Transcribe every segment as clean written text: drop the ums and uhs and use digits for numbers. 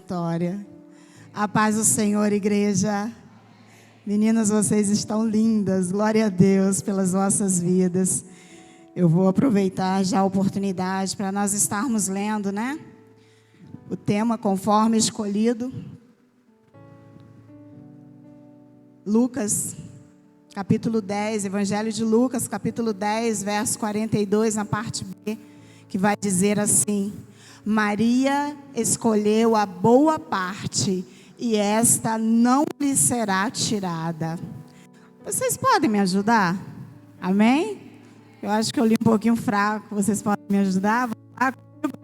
vitória. A paz do Senhor, igreja. Meninas, vocês estão lindas. Glória a Deus pelas vossas vidas. Eu vou aproveitar já a oportunidade para nós estarmos lendo, né? O tema conforme escolhido. Lucas, capítulo 10, Evangelho de Lucas, capítulo 10, verso 42, na parte B, que vai dizer assim: Maria escolheu a boa parte, e esta não lhe será tirada. Vocês podem me ajudar? Amém? Eu acho que eu li um pouquinho fraco. Vocês podem me ajudar? Vamos lá,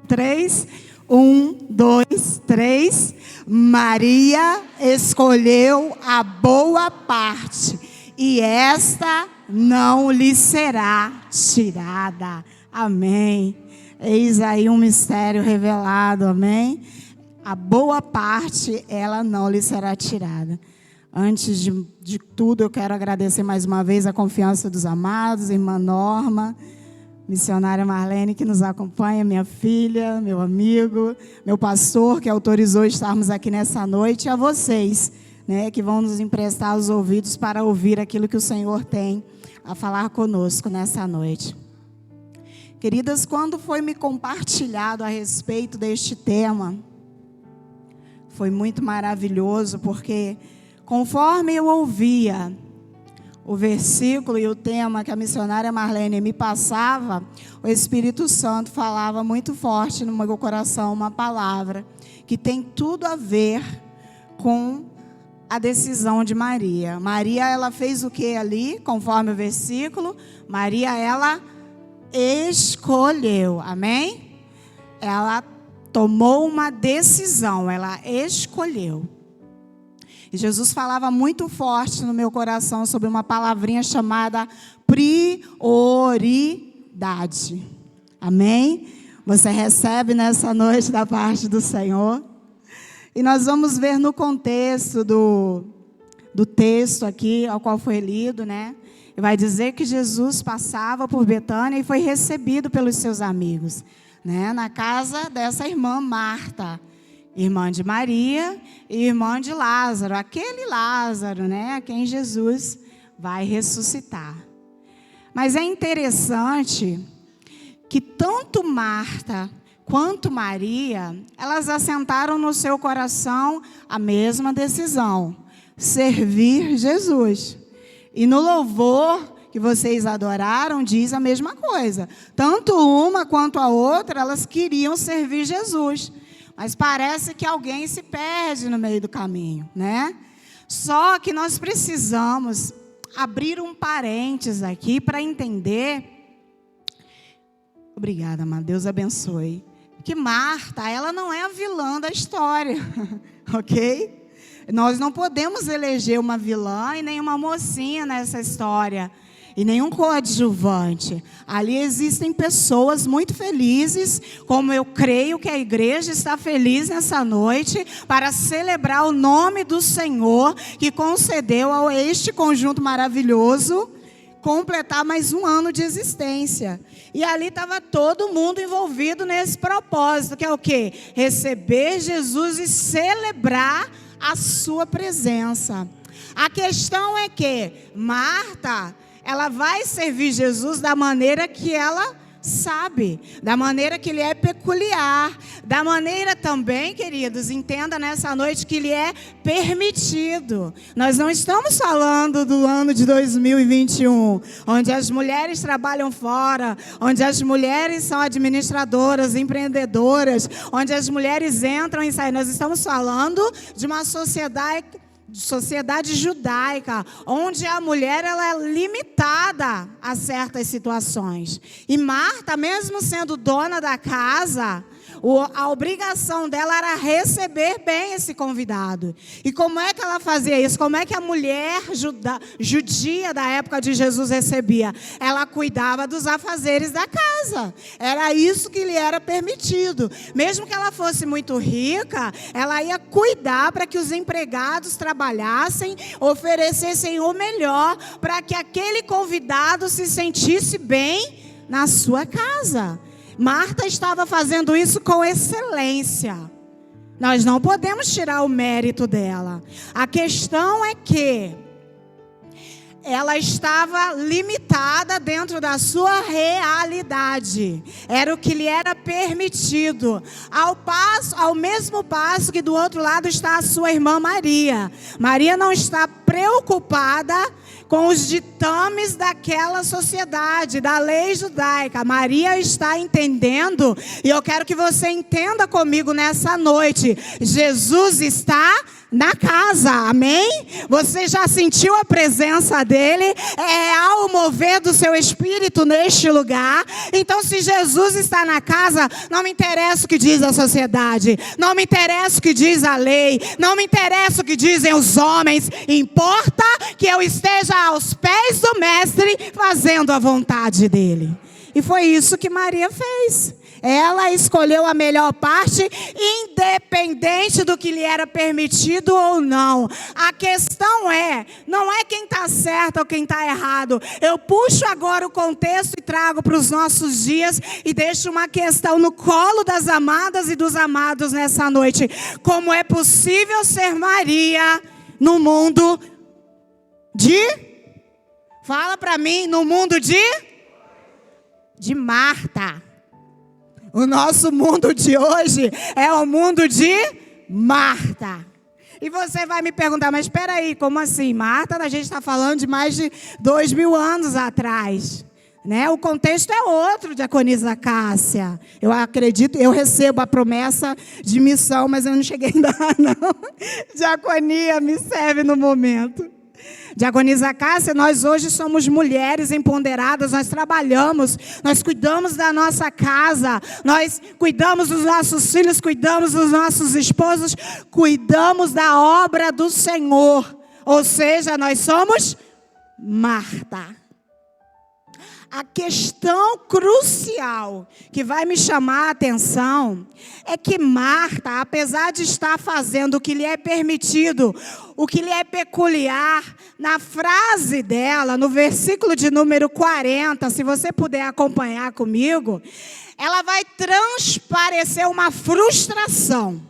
3, 1, 2, 3. Maria escolheu a boa parte, e esta não lhe será tirada. Amém. Eis aí um mistério revelado, amém? A boa parte, ela não lhe será tirada. Antes de tudo, eu quero agradecer mais uma vez a confiança dos amados, irmã Norma, missionária Marlene, que nos acompanha, minha filha, meu amigo, meu pastor, que autorizou estarmos aqui nessa noite, e a vocês, né, que vão nos emprestar os ouvidos para ouvir aquilo que o Senhor tem a falar conosco nessa noite. Queridas, quando foi me compartilhado a respeito deste tema, foi muito maravilhoso, porque conforme eu ouvia o versículo e o tema que a missionária Marlene me passava, o Espírito Santo falava muito forte no meu coração uma palavra que tem tudo a ver com a decisão de Maria. Maria, ela fez o que ali, conforme o versículo? Maria, ela escolheu, amém? Ela tomou uma decisão, ela escolheu. E Jesus falava muito forte no meu coração sobre uma palavrinha chamada prioridade. Amém? Você recebe nessa noite da parte do Senhor. E nós vamos ver no contexto do texto aqui, ao qual foi lido, né? Vai dizer que Jesus passava por Betânia e foi recebido pelos seus amigos, né? Na casa dessa irmã Marta, irmã de Maria e irmã de Lázaro, aquele Lázaro, né, a quem Jesus vai ressuscitar. Mas é interessante que tanto Marta quanto Maria, elas assentaram no seu coração a mesma decisão: servir Jesus. E no louvor que vocês adoraram, diz a mesma coisa. Tanto uma quanto a outra, elas queriam servir Jesus. Mas parece que alguém se perde no meio do caminho, né? Só que nós precisamos abrir um parênteses aqui para entender. Obrigada, amada. Deus abençoe. Que Marta, ela não é a vilã da história, ok? Nós não podemos eleger uma vilã e nem uma mocinha nessa história, e nenhum coadjuvante. Ali existem pessoas muito felizes, como eu creio que a igreja está feliz nessa noite, para celebrar o nome do Senhor, que concedeu a este conjunto maravilhoso completar mais um ano de existência. E ali estava todo mundo envolvido nesse propósito, que é o quê? Receber Jesus e celebrar a sua presença. A questão é que Marta, ela vai servir Jesus da maneira que ela sabe, da maneira que lhe é peculiar, da maneira também, queridos, entenda nessa noite que lhe é permitido. Nós não estamos falando do ano de 2021, onde as mulheres trabalham fora, onde as mulheres são administradoras, empreendedoras, onde as mulheres entram e saem. Nós estamos falando de uma sociedade judaica, onde a mulher ela é limitada a certas situações. E Marta, mesmo sendo dona da casa, a obrigação dela era receber bem esse convidado. E como é que ela fazia isso? Como é que a mulher judia da época de Jesus recebia? Ela cuidava dos afazeres da casa. Era isso que lhe era permitido. Mesmo que ela fosse muito rica, ela ia cuidar para que os empregados trabalhassem, oferecessem o melhor, para que aquele convidado se sentisse bem na sua casa. Marta estava fazendo isso com excelência. Nós não podemos tirar o mérito dela. A questão é que ela estava limitada dentro da sua realidade. Era o que lhe era permitido. Ao mesmo passo que do outro lado está a sua irmã Maria. Maria não está preocupada com os ditames daquela sociedade, da lei judaica. Maria está entendendo, e eu quero que você entenda comigo nessa noite. Jesus está na casa, amém? Você já sentiu a presença dele? É real o mover do seu espírito neste lugar. Então, se Jesus está na casa, não me interessa o que diz a sociedade, não me interessa o que diz a lei, não me interessa o que dizem os homens. Importa que eu esteja aos pés do mestre, fazendo a vontade dele. E foi isso que Maria fez. Ela escolheu a melhor parte, independente do que lhe era permitido ou não. A questão não é quem está certo ou quem está errado. Eu puxo agora o contexto e trago para os nossos dias e deixo uma questão no colo das amadas e dos amados nessa noite. Como é possível ser Maria no mundo fala para mim, no mundo de Marta. O nosso mundo de hoje é o mundo de Marta. E você vai me perguntar, mas espera aí, como assim? Marta, a gente está falando de mais de 2000 anos atrás. Né? O contexto é outro, diaconisa Cássia. Eu acredito, eu recebo a promessa de missão, mas eu não cheguei ainda lá, não. Diaconia me serve no momento. Diaconisa Cássia, nós hoje somos mulheres empoderadas, nós trabalhamos, nós cuidamos da nossa casa, nós cuidamos dos nossos filhos, cuidamos dos nossos esposos, cuidamos da obra do Senhor. Ou seja, nós somos Marta. A questão crucial que vai me chamar a atenção é que Marta, apesar de estar fazendo o que lhe é permitido, o que lhe é peculiar, na frase dela, no versículo de número 40, se você puder acompanhar comigo, ela vai transparecer uma frustração.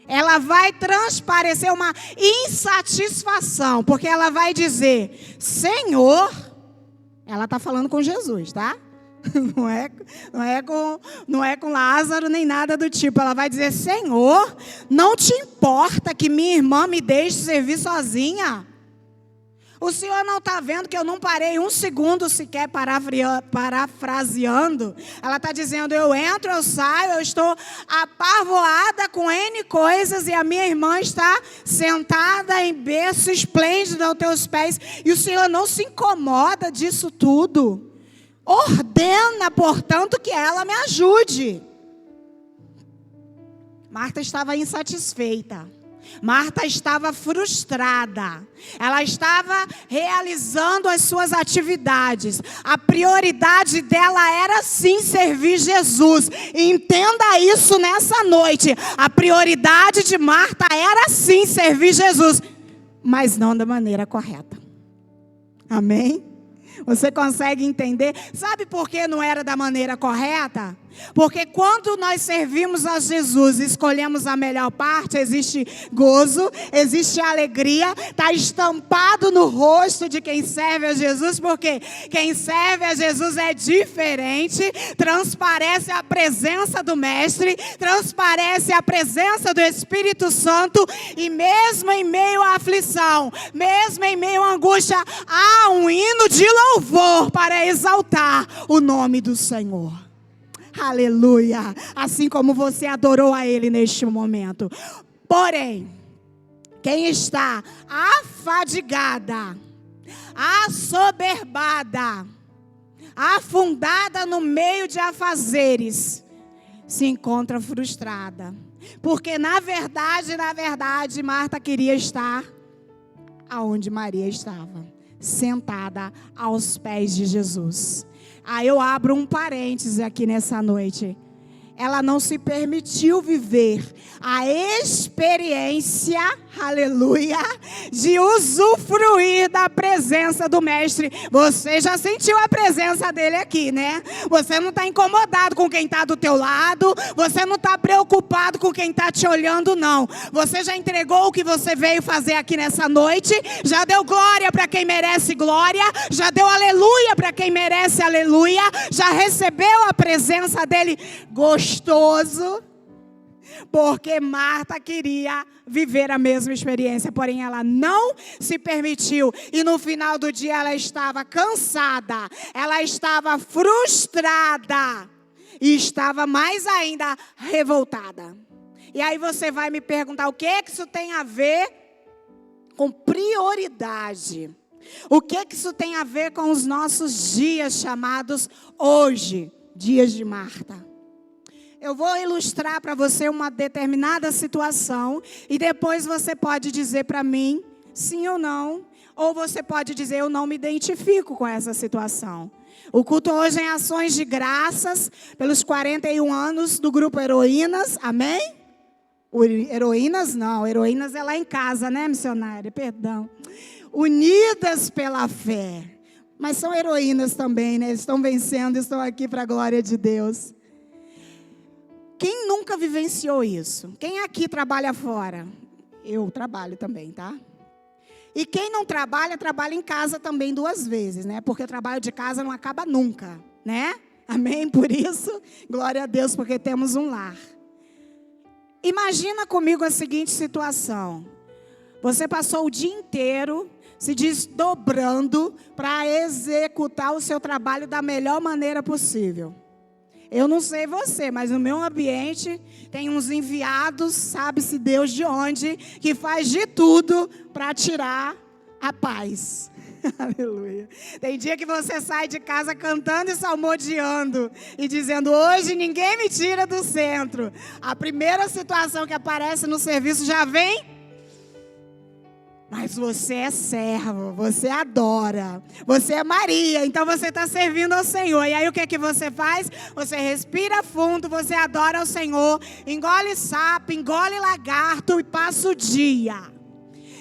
Ela vai transparecer uma insatisfação, porque ela vai dizer, Senhor... Ela está falando com Jesus, tá? Não é com Lázaro nem nada do tipo. Ela vai dizer, Senhor, não te importa que minha irmã me deixe servir sozinha? O Senhor não está vendo que eu não parei um segundo sequer parafraseando? Ela está dizendo, eu entro, eu saio, eu estou apavoada com N coisas e a minha irmã está sentada em berço esplêndido aos teus pés. E o Senhor não se incomoda disso tudo. Ordena, portanto, que ela me ajude. Marta estava insatisfeita. Marta estava frustrada. Ela estava realizando as suas atividades. A prioridade dela era sim servir Jesus. E entenda isso nessa noite. A prioridade de Marta era sim servir Jesus, mas não da maneira correta. Amém? Você consegue entender? Sabe por que não era da maneira correta? Porque quando nós servimos a Jesus e escolhemos a melhor parte, existe gozo, existe alegria, está estampado no rosto de quem serve a Jesus, porque quem serve a Jesus é diferente, transparece a presença do Mestre, transparece a presença do Espírito Santo, e mesmo em meio à aflição, mesmo em meio à angústia, há um hino de louvor para exaltar o nome do Senhor. Aleluia, assim como você adorou a Ele neste momento. Porém, quem está afadigada, assoberbada, afundada no meio de afazeres, se encontra frustrada. Porque na verdade, Marta queria estar aonde Maria estava, sentada aos pés de Jesus. Aí eu abro um parêntese aqui nessa noite. ela não se permitiu viver a experiência, aleluia, de usufruir da presença do Mestre. Você já sentiu a presença dele aqui, né? Você não está incomodado com quem está do teu lado, você não está preocupado com quem está te olhando, não. Você já entregou o que você veio fazer aqui nessa noite, já deu glória para quem merece glória, já deu aleluia para quem merece aleluia, já recebeu a presença dele gostoso. Porque Marta queria viver a mesma experiência, porém ela não se permitiu. E no final do dia ela estava cansada, ela estava frustrada e estava mais ainda revoltada. E aí você vai me perguntar, o que é que isso tem a ver com prioridade? O que é que isso tem a ver com os nossos dias chamados hoje, dias de Marta? Eu vou ilustrar para você uma determinada situação e depois você pode dizer para mim sim ou não. Ou você pode dizer, eu não me identifico com essa situação. O culto hoje é em ações de graças pelos 41 anos do grupo Heroínas, amém? Heroínas não, Heroínas é lá em casa, né, missionária? Perdão. Unidas pela fé. Mas são heroínas também, né? Estão vencendo, estão aqui para a glória de Deus. Quem nunca vivenciou isso? Quem aqui trabalha fora? Eu trabalho também, tá? E quem não trabalha, trabalha em casa também 2 vezes, né? Porque o trabalho de casa não acaba nunca, né? Amém? Por isso, glória a Deus, porque temos um lar. Imagina comigo a seguinte situação. Você passou o dia inteiro se desdobrando para executar o seu trabalho da melhor maneira possível. Eu não sei você, mas no meu ambiente tem uns enviados, sabe-se Deus de onde, que faz de tudo para tirar a paz. Aleluia. Tem dia que você sai de casa cantando e salmodiando e dizendo, hoje ninguém me tira do centro. A primeira situação que aparece no serviço já vem. Mas você é servo, você adora, você é Maria, então você está servindo ao Senhor. E aí o que é que você faz? Você respira fundo, você adora ao Senhor, engole sapo, engole lagarto e passa o dia.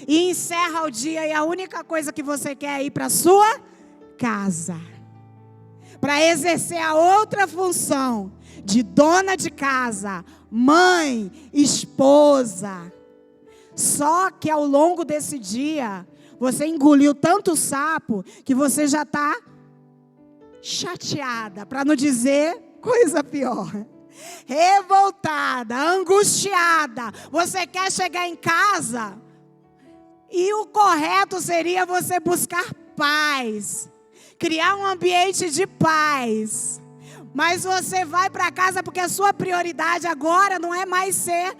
E encerra o dia e a única coisa que você quer é ir para a sua casa. Para exercer a outra função de dona de casa, mãe, esposa. Só que ao longo desse dia, você engoliu tanto sapo que você já está chateada, para não dizer coisa pior. Revoltada, angustiada. Você quer chegar em casa e o correto seria você buscar paz, criar um ambiente de paz. Mas você vai para casa porque a sua prioridade agora não é mais ser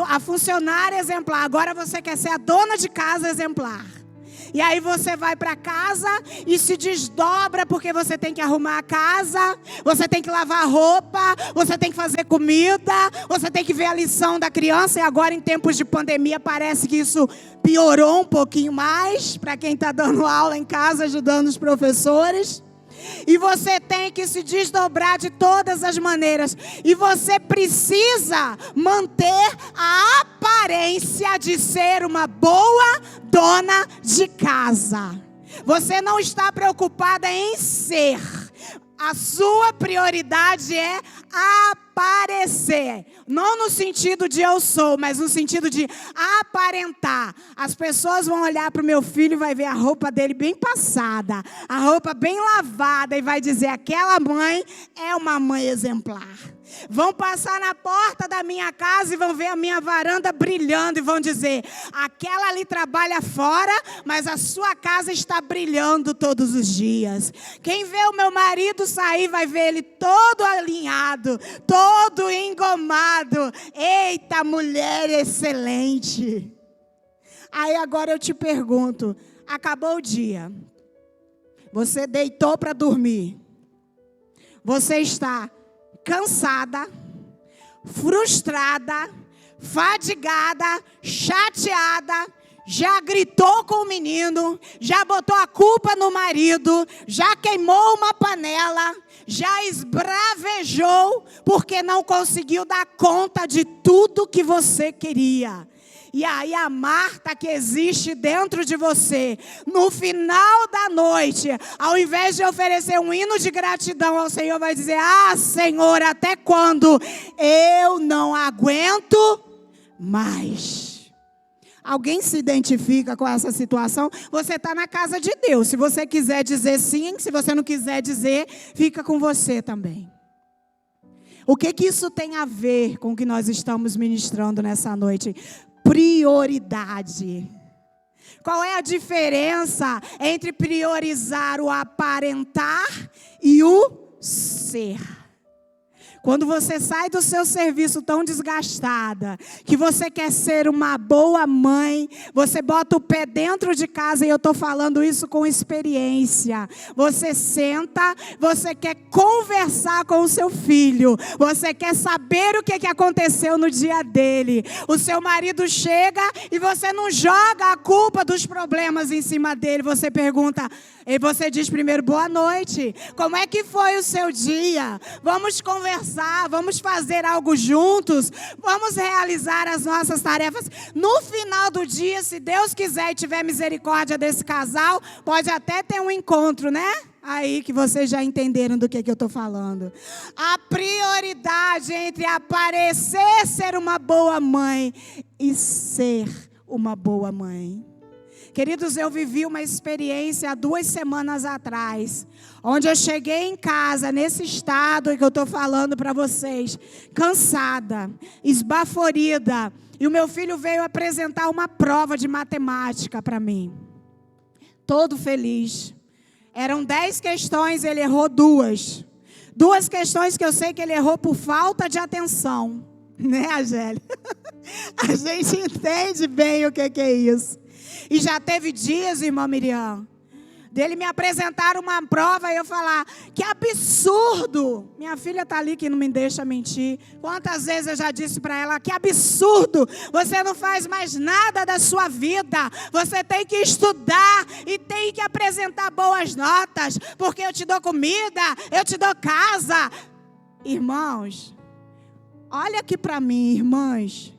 a funcionária exemplar. Agora você quer ser a dona de casa exemplar. E aí você vai para casa e se desdobra porque você tem que arrumar a casa, você tem que lavar roupa, você tem que fazer comida, você tem que ver a lição da criança. E agora em tempos de pandemia parece que isso piorou um pouquinho mais para quem está dando aula em casa, ajudando os professores. E você tem que se desdobrar de todas as maneiras. E você precisa manter a aparência de ser uma boa dona de casa. Você não está preocupada em ser. A sua prioridade é aparecer. Não no sentido de eu sou, mas no sentido de aparentar. As pessoas vão olhar para o meu filho e vai ver a roupa dele bem passada, a roupa bem lavada e vai dizer, aquela mãe é uma mãe exemplar. Vão passar na porta da minha casa e vão ver a minha varanda brilhando e vão dizer, aquela ali trabalha fora, mas a sua casa está brilhando todos os dias. Quem vê o meu marido sair vai ver ele todo alinhado, todo engomado. Eita, mulher excelente. Aí agora eu te pergunto, acabou o dia, você deitou para dormir, você está cansada, frustrada, fadigada, chateada, já gritou com o menino, já botou a culpa no marido, já queimou uma panela, já esbravejou porque não conseguiu dar conta de tudo que você queria. E aí a Marta que existe dentro de você, no final da noite, ao invés de oferecer um hino de gratidão ao Senhor, vai dizer: ah, Senhor, até quando? Eu não aguento mais. Alguém se identifica com essa situação? Você está na casa de Deus. Se você quiser dizer sim, se você não quiser dizer, fica com você também. O que isso tem a ver com o que nós estamos ministrando nessa noite? Prioridade. Qual é a diferença entre priorizar o aparentar e o ser? Quando você sai do seu serviço tão desgastada, que você quer ser uma boa mãe, você bota o pé dentro de casa, e eu estou falando isso com experiência. Você senta, você quer conversar com o seu filho, você quer saber o que aconteceu no dia dele. O seu marido chega e você não joga a culpa dos problemas em cima dele, você pergunta, e você diz primeiro: boa noite, como é que foi o seu dia? Vamos conversar, vamos fazer algo juntos, vamos realizar as nossas tarefas. No final do dia, se Deus quiser e tiver misericórdia desse casal, pode até ter um encontro, né? Aí que vocês já entenderam do que eu estou falando. A prioridade entre aparecer ser uma boa mãe e ser uma boa mãe. Queridos, eu vivi uma experiência há 2 semanas atrás, onde eu cheguei em casa, nesse estado que eu estou falando para vocês, cansada, esbaforida, e o meu filho veio apresentar uma prova de matemática para mim. Todo feliz. Eram 10 questões, ele errou 2. 2 questões que eu sei que ele errou por falta de atenção. Né, Agélia? A gente entende bem o que é isso. E já teve dias, irmã Miriam, dele me apresentar uma prova e eu falar: que absurdo! Minha filha está ali que não me deixa mentir. Quantas vezes eu já disse para ela: que absurdo! Você não faz mais nada da sua vida. Você tem que estudar e tem que apresentar boas notas, porque eu te dou comida, eu te dou casa. Irmãos, olha aqui para mim, irmãs.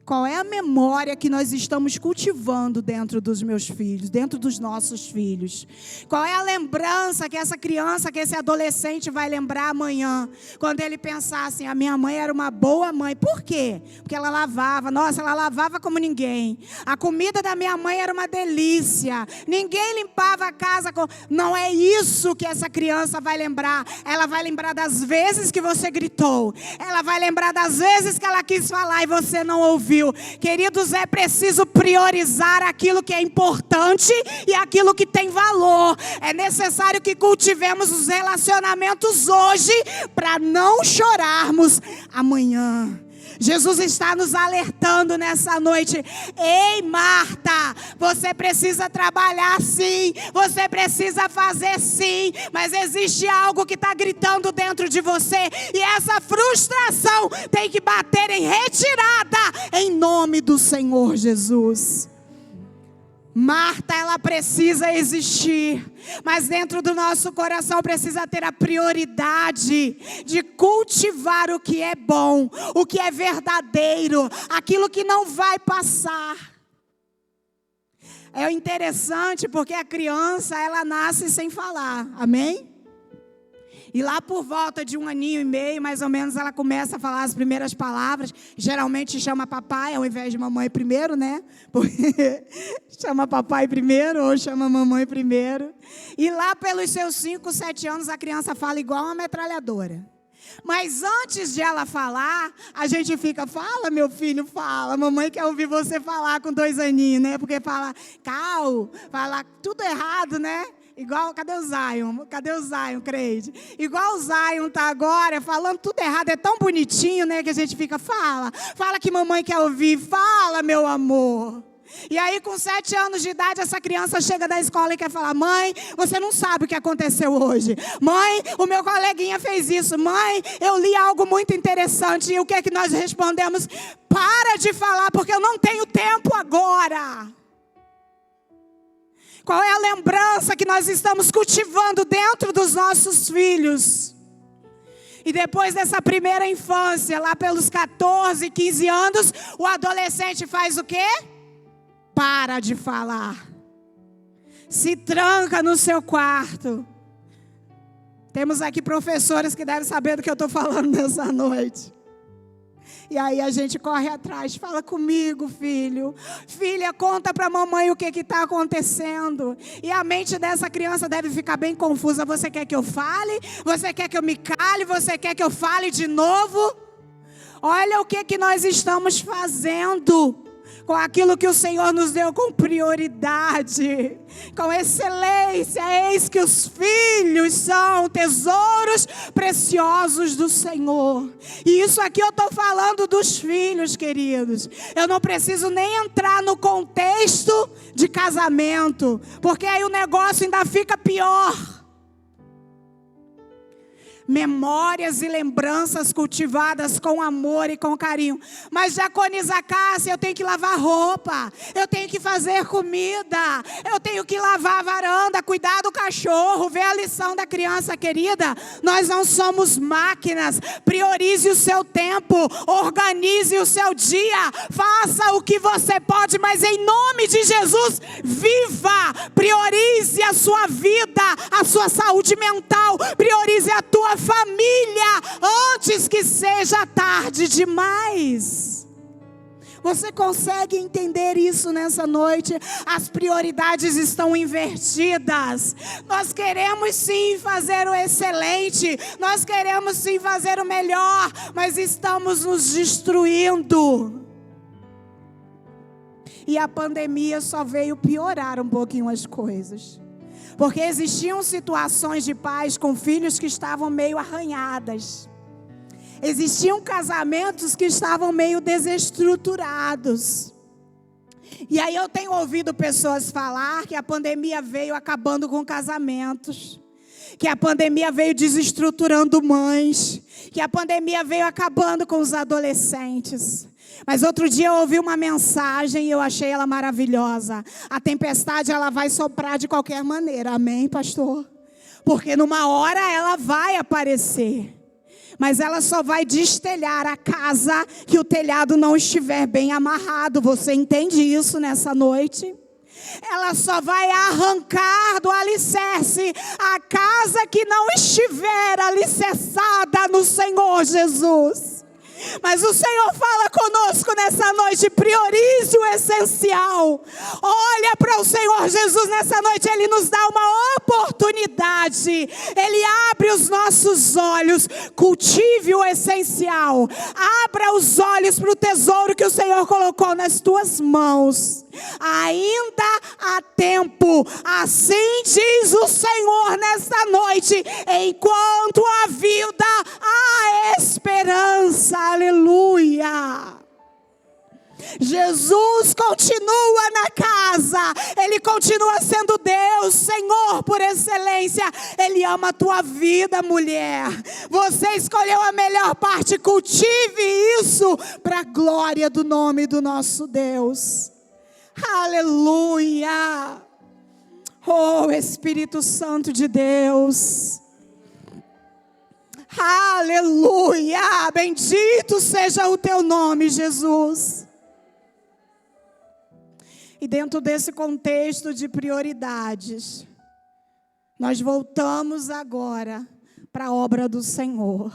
Qual é a memória que nós estamos cultivando dentro dos meus filhos, dentro dos nossos filhos? Qual é a lembrança que essa criança, que esse adolescente vai lembrar amanhã? Quando ele pensar assim: a minha mãe era uma boa mãe. Por quê? Porque ela lavava. Nossa, ela lavava como ninguém. A comida da minha mãe era uma delícia. Ninguém limpava a casa. Não é isso que essa criança vai lembrar. Ela vai lembrar das vezes que você gritou. Ela vai lembrar das vezes que ela quis falar e você não ouviu. Queridos, é preciso priorizar aquilo que é importante e aquilo que tem valor. É necessário que cultivemos os relacionamentos hoje para não chorarmos amanhã. Jesus está nos alertando nessa noite: ei, Marta, você precisa trabalhar sim, você precisa fazer sim, mas existe algo que está gritando dentro de você, e essa frustração tem que bater em retirada, em nome do Senhor Jesus. Marta, ela precisa existir, mas dentro do nosso coração precisa ter a prioridade de cultivar o que é bom, o que é verdadeiro, aquilo que não vai passar. É interessante porque a criança, ela nasce sem falar, amém? E lá por volta de 1 aninho e meio, mais ou menos, ela começa a falar as primeiras palavras. Geralmente chama papai ao invés de mamãe primeiro, né? Porque chama papai primeiro ou chama mamãe primeiro. E lá pelos seus 5, 7 anos, a criança fala igual uma metralhadora. Mas antes de ela falar, a gente fica: fala, meu filho, fala. Mamãe quer ouvir você falar com 2 aninhos, né? Porque fala cal, fala tudo errado, né? Igual, cadê o Zion? Cadê o Zion, Creide? Igual o Zion tá agora, falando tudo errado, é tão bonitinho, né? Que a gente fica: fala que mamãe quer ouvir, fala, meu amor. E aí, com 7 anos de idade, essa criança chega da escola e quer falar: mãe, você não sabe o que aconteceu hoje. Mãe, o meu coleguinha fez isso. Mãe, eu li algo muito interessante. E o que é que nós respondemos? Para de falar, porque eu não tenho tempo agora. Qual é a lembrança que nós estamos cultivando dentro dos nossos filhos? E depois dessa primeira infância, lá pelos 14, 15 anos, o adolescente faz o quê? Para de falar. Se tranca no seu quarto. Temos aqui professores que devem saber do que eu estou falando nessa noite. E aí a gente corre atrás, fala comigo, filho. Filha, conta para a mamãe o que está acontecendo. E a mente dessa criança deve ficar bem confusa. Você quer que eu fale? Você quer que eu me cale? Você quer que eu fale de novo? Olha o que nós estamos fazendo com aquilo que o Senhor nos deu com prioridade, com excelência. Eis que os filhos são tesouros preciosos do Senhor. E isso aqui eu estou falando dos filhos, queridos. Eu não preciso nem entrar no contexto de casamento, porque aí o negócio ainda fica pior. Memórias e lembranças cultivadas com amor e com carinho. Mas diaconisa Cássia, eu tenho que lavar roupa, eu tenho que fazer comida, eu tenho que lavar a varanda, cuidar do cachorro, ver a lição da criança. Querida, nós não somos máquinas. Priorize o seu tempo, organize o seu dia, faça o que você pode, mas em nome de Jesus, viva, priorize a sua vida, a sua saúde mental, priorize a tua família, antes que seja tarde demais. Você consegue entender isso nessa noite? As prioridades estão invertidas. Nós queremos sim fazer o excelente, nós queremos sim fazer o melhor, mas estamos nos destruindo. E a pandemia só veio piorar um pouquinho as coisas. Porque existiam situações de pais com filhos que estavam meio arranhadas. Existiam casamentos que estavam meio desestruturados. E aí eu tenho ouvido pessoas falar que a pandemia veio acabando com casamentos, que a pandemia veio desestruturando mães, que a pandemia veio acabando com os adolescentes. Mas outro dia eu ouvi uma mensagem e eu achei ela maravilhosa. A tempestade, ela vai soprar de qualquer maneira. Amém, pastor? Porque numa hora ela vai aparecer. Mas ela só vai destelhar a casa que o telhado não estiver bem amarrado. Você entende isso nessa noite? Ela só vai arrancar do alicerce a casa que não estiver alicerçada no Senhor Jesus. Mas o Senhor fala conosco nessa noite: priorize o essencial. Olha para o Senhor Jesus nessa noite, Ele nos dá uma oportunidade. Ele abre os nossos olhos. Cultive o essencial. Abra os olhos para o tesouro que o Senhor colocou nas tuas mãos. Ainda há tempo, assim diz o Senhor nessa noite. Enquanto há vida, há esperança. Aleluia. Jesus continua na casa. Ele continua sendo Deus, Senhor por excelência. Ele ama a tua vida, mulher. Você escolheu a melhor parte. Cultive isso para a glória do nome do nosso Deus. Aleluia. Oh, Espírito Santo de Deus. Aleluia. Bendito seja o teu nome, Jesus. E dentro desse contexto de prioridades, nós voltamos agora para a obra do Senhor.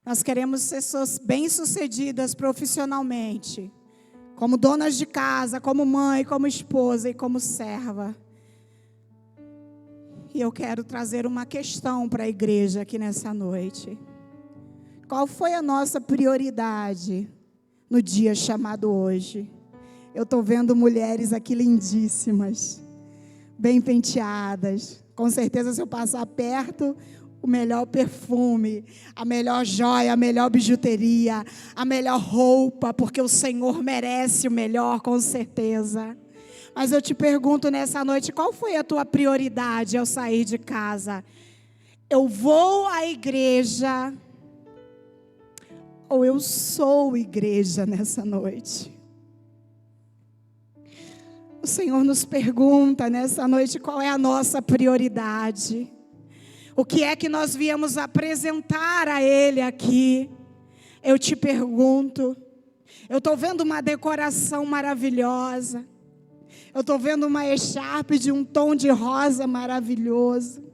Nós queremos ser bem-sucedidas profissionalmente, como donas de casa, como mãe, como esposa e como serva. E eu quero trazer uma questão para a igreja aqui nessa noite. Qual foi a nossa prioridade no dia chamado hoje? Eu estou vendo mulheres aqui lindíssimas, bem penteadas. Com certeza, se eu passar perto, o melhor perfume, a melhor joia, a melhor bijuteria, a melhor roupa, porque o Senhor merece o melhor, com certeza. Mas eu te pergunto nessa noite, qual foi a tua prioridade ao sair de casa? Eu vou à igreja ou eu sou igreja nessa noite? O Senhor nos pergunta nessa noite qual é a nossa prioridade. O que é que nós viemos apresentar a Ele aqui? Eu te pergunto. Eu estou vendo uma decoração maravilhosa. Eu estou vendo uma echarpe de um tom de rosa maravilhoso.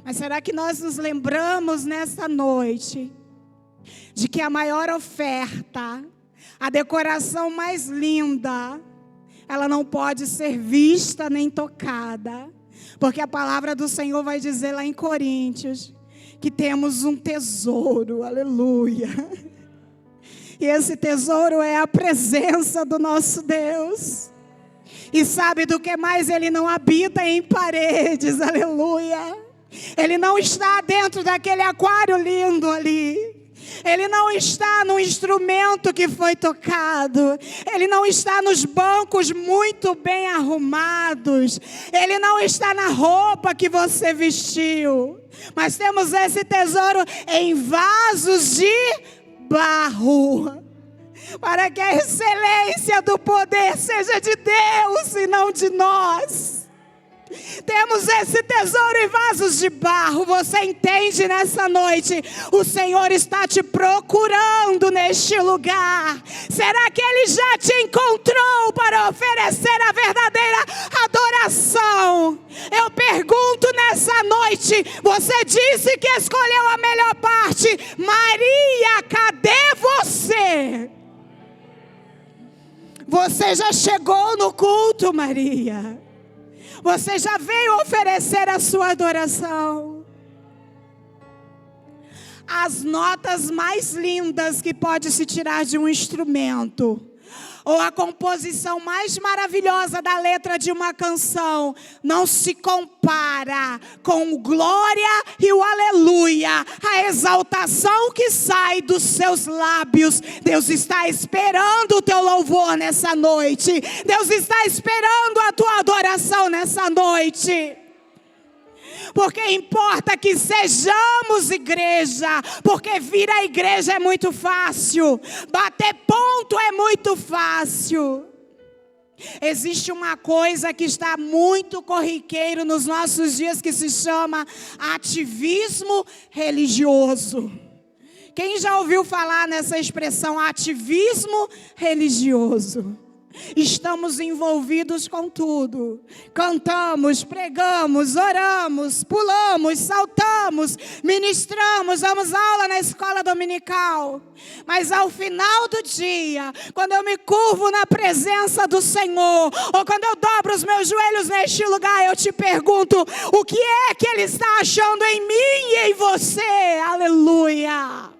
Mas será que nós nos lembramos nessa noite de que a maior oferta, a decoração mais linda, ela não pode ser vista nem tocada, porque a palavra do Senhor vai dizer lá em Coríntios que temos um tesouro, aleluia. E esse tesouro é a presença do nosso Deus. E sabe do que mais? Ele não habita em paredes, aleluia. Ele não está dentro daquele aquário lindo ali. Ele não está no instrumento que foi tocado. Ele não está nos bancos muito bem arrumados. Ele não está na roupa que você vestiu. Mas temos esse tesouro em vasos de barro, para que a excelência do poder seja de Deus e não de nós. Temos esse tesouro em vasos de barro. Você entende nessa noite? O Senhor está te procurando neste lugar. Será que Ele já te encontrou para oferecer a verdadeira adoração? Eu pergunto nessa noite. Você disse que escolheu a melhor parte. Maria, cadê você? Você já chegou no culto, Maria? Você já veio oferecer a sua adoração? As notas mais lindas que pode se tirar de um instrumento, ou a composição mais maravilhosa da letra de uma canção, não se compara com o glória e o aleluia, a exaltação que sai dos seus lábios. Deus está esperando o teu louvor nessa noite. Deus está esperando a tua adoração nessa noite. Porque importa que sejamos igreja, porque vir à igreja é muito fácil, bater ponto é muito fácil. Existe uma coisa que está muito corriqueiro nos nossos dias que se chama ativismo religioso. Quem já ouviu falar nessa expressão ativismo religioso? Estamos envolvidos com tudo. Cantamos, pregamos, oramos, pulamos, saltamos, ministramos, damos aula na escola dominical. Mas ao final do dia, quando eu me curvo na presença do Senhor, ou quando eu dobro os meus joelhos neste lugar, eu te pergunto: o que é que Ele está achando em mim e em você? Aleluia!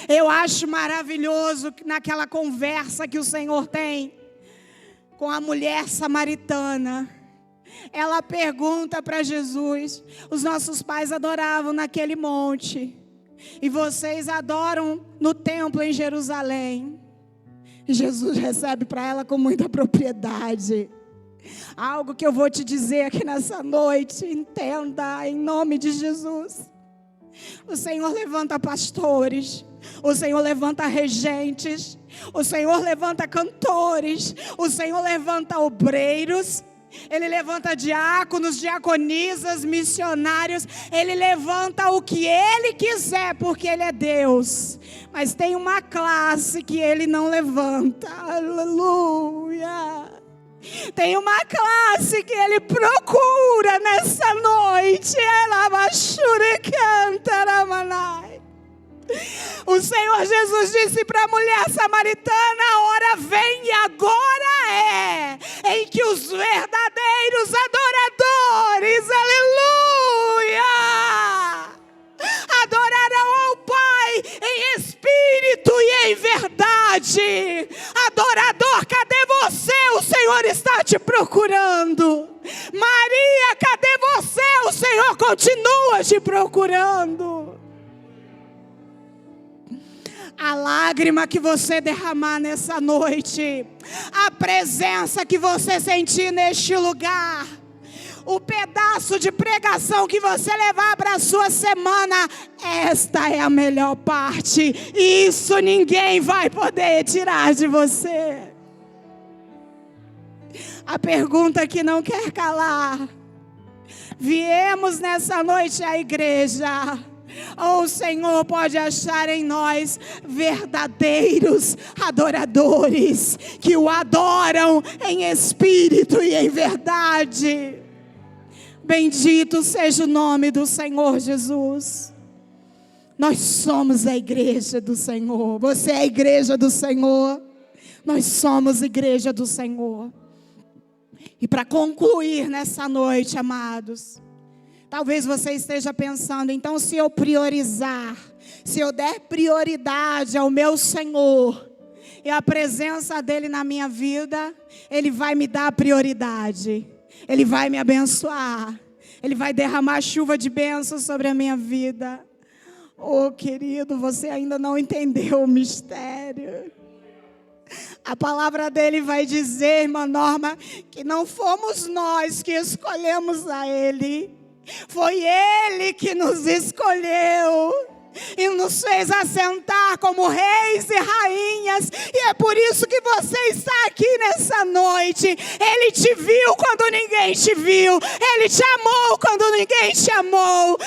Eu acho maravilhoso naquela conversa que o Senhor tem com a mulher samaritana. Ela pergunta para Jesus: os nossos pais adoravam naquele monte, e vocês adoram no templo em Jerusalém. E Jesus recebe para ela com muita propriedade. Algo que eu vou te dizer aqui nessa noite, entenda em nome de Jesus. O Senhor levanta pastores, o Senhor levanta regentes, o Senhor levanta cantores, o Senhor levanta obreiros, Ele levanta diáconos, diaconisas, missionários. Ele levanta o que Ele quiser, porque Ele é Deus. Mas tem uma classe que Ele não levanta. Aleluia! Tem uma classe que Ele procura nessa noite. O Senhor Jesus disse para a mulher samaritana: a hora vem e agora é em que os verdadeiros adoradores, aleluia, adorarão ao Pai em espírito e em verdade. Adorador, cadê você? O Senhor está te procurando. Maria, cadê você? O Senhor continua te procurando. A lágrima que você derramar nessa noite, a presença que você sentir neste lugar, o pedaço de pregação que você levar para a sua semana, esta é a melhor parte. Isso ninguém vai poder tirar de você. A pergunta que não quer calar. Viemos nessa noite à igreja. O Senhor pode achar em nós verdadeiros adoradores, que o adoram em espírito e em verdade. Bendito seja o nome do Senhor Jesus. Nós somos a igreja do Senhor. Você é a igreja do Senhor. Nós somos a igreja do Senhor. E para concluir nessa noite, amados, talvez você esteja pensando, então se eu priorizar, se eu der prioridade ao meu Senhor e a presença dEle na minha vida, Ele vai me dar prioridade, Ele vai me abençoar, Ele vai derramar chuva de bênçãos sobre a minha vida. Oh, querido, você ainda não entendeu o mistério. A palavra dele vai dizer, irmã Norma, que não fomos nós que escolhemos a Ele. Foi Ele que nos escolheu e nos fez assentar como reis e rainhas. E é por isso que você está aqui nessa noite. Ele te viu quando ninguém te viu. Ele te amou quando ninguém te amou.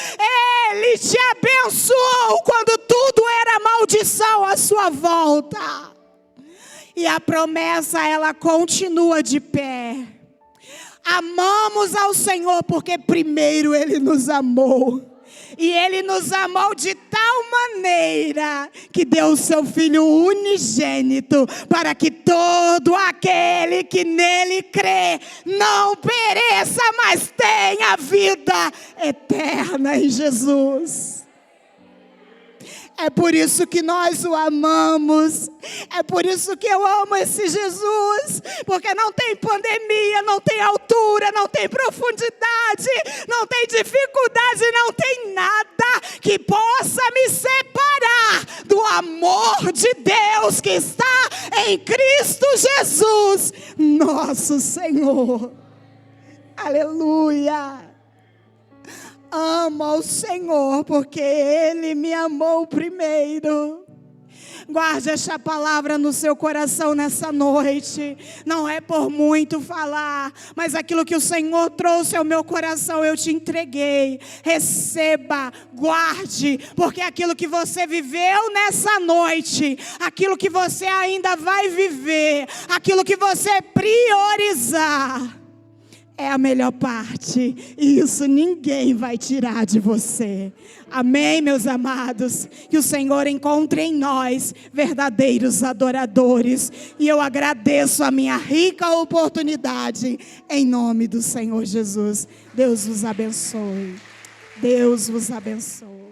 Ele te abençoou quando tudo era maldição à sua volta. E a promessa, ela continua de pé. Amamos ao Senhor porque primeiro Ele nos amou. E Ele nos amou de tal maneira que deu o seu Filho unigênito para que todo aquele que nele crê não pereça, mas tenha vida eterna em Jesus. É por isso que nós o amamos. É por isso que eu amo esse Jesus. Porque não tem pandemia, não tem altura, não tem profundidade, não tem dificuldade, não tem nada que possa me separar do amor de Deus que está em Cristo Jesus, nosso Senhor. Aleluia. Amo ao Senhor, porque Ele me amou primeiro. Guarde esta palavra no seu coração nessa noite. Não é por muito falar, mas aquilo que o Senhor trouxe ao meu coração, eu te entreguei. Receba, guarde, porque aquilo que você viveu nessa noite, aquilo que você ainda vai viver, aquilo que você priorizar, é a melhor parte, e isso ninguém vai tirar de você. Amém, meus amados? Que o Senhor encontre em nós verdadeiros adoradores. E eu agradeço a minha rica oportunidade, em nome do Senhor Jesus. Deus vos abençoe. Deus vos abençoe.